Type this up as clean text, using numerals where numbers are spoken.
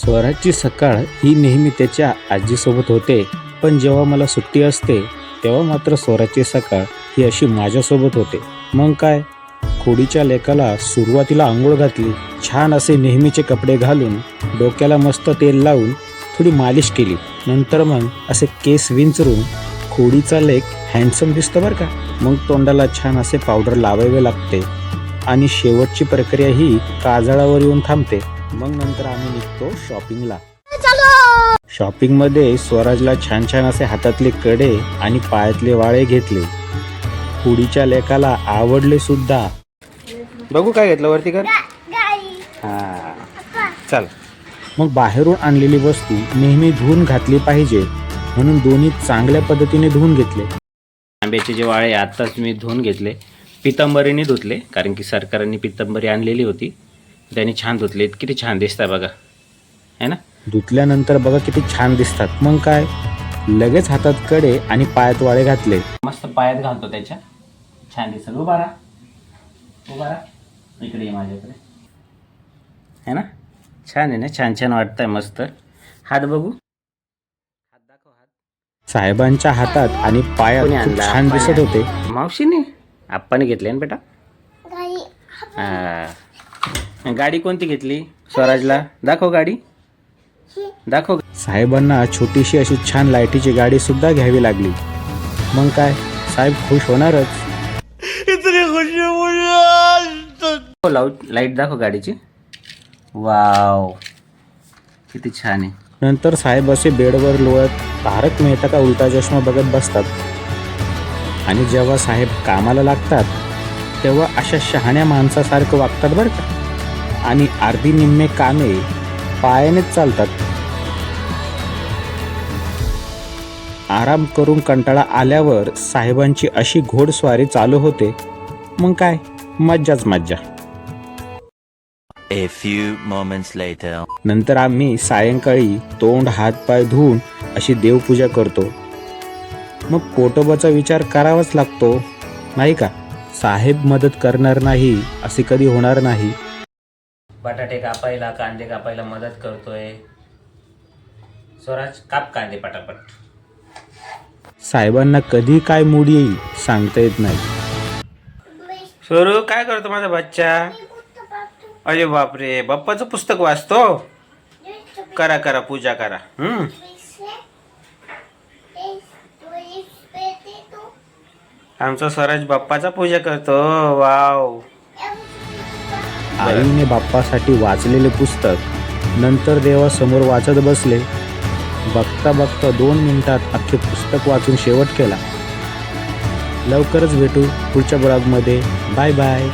स्वराजची सकाळ ही नेहमी त्याच्या आजीसोबत होते, पण जेव्हा मला सुट्टी असते तेव्हा मात्र स्वराजची सकाळ ही अशी माझ्यासोबत होते. मग काय, खोडीच्या लेकाला सुरुवातीला आंघोळ घातली, छान असे नेहमीचे कपडे घालून, डोक्याला मस्त तेल लावून थोडी मालिश केली. नंतर मग असे केस विंचरून खोडीचा लेक हँडसम दिसतो बरं का. मग तोंडाला छान असे पावडर लावावे लागते आणि शेवटची प्रक्रिया ही काजळावर येऊन थांबते. मग नंतर आम्ही निघतो शॉपिंगला. शॉपिंगमध्ये स्वराजला छान छान असे हातातले कडे आणि पायातले वाळे घेतले. खोडीच्या लेकाला आवडले सुद्धा. बघू काय घेतलं वरती कर. हा चल. मग बाहेरून आणलेली वस्तू नेहमी धुवून घातली पाहिजे म्हणून दोन्ही चांगल्या पद्धतीने धुवून घेतले. आंब्याचे जे वाळे आत्ताच मी धुवून घेतले, पितांबरीने धुतले, कारण की सरकारांनी पितांबरी आणलेली होती, त्यांनी छान धुतले. किती छान दिसतात बघा, है ना. धुतल्यानंतर बघा किती छान दिसतात. मग काय, लगेच हातात कडे आणि पायात वाळे घातले. मस्त पायात घालतो त्याच्या, छान दिसत. उभा राहा, उभा राहा, इकडे ये माझ्याकडे, है ना. छान आहे ना, छान छान वाटतंय मस्त. हात बघू, हात दाखव. हात साहेबांच्या हातात आणि पायात खूप छान दिसत होते. मावशीने आप्पाने घेतले ना बेटा. हा, गाडी कोणती घेतली स्वराजला? दाखव गाडी, दाखव. साहेबांना छोटीशी अशी छान लाईटीची गाडी सुद्धा घ्यावी लागली. मग काय, साहेब खुश होणारच. लाईट दाखव गाडीची. वाव, किती छान आहे. नंतर साहेब असे बेडवर लोळत तारक मेहता का उलटा चष्मा बघत बसतात. आणि जेव्हा साहेब कामाला लागतात तेव्हा अशा शहाण्या माणसासारखं वागतात बरं का. आणि अर्धी निम्मे कामे पायानेच चालतात. आराम करून कंटाळा आल्यावर साहेबांची अशी घोडस्वारी चालू होते. मग काय, मज्जाच मज्जा. A few moments later. नंतर आम्ही सायंकाळी तोंड हात पाय धुवून अशी देवपूजा करतो. मग पोटोबाचा विचार करावाच लागतो नाही का. साहेब मदत करणार नाही असे कधी होणार नाही. बटाटे कापायला, कांदे कापायला मदत करतोय स्वराज. काप कांदे पटापट. साहेबांना कधी काय मूड येईल सांगता येत नाही. स्वरू काय करतो माझा बच्चा? अरे बापरे, बाप्पाचं पुस्तक वाचतो. करा करा, पूजा करा. आमचा स्वराज बाप्पाचा पूजा करतो. वाव. आईने बाप्पासाठी वाचलेले पुस्तक नंतर देवासमोर वाचत बसले. बघता बघता 2 मिनिटात अख्खे पुस्तक वाचून शेवट केला. लवकरच भेटू पुढच्या ब्लॉगमध्ये. Bye bye.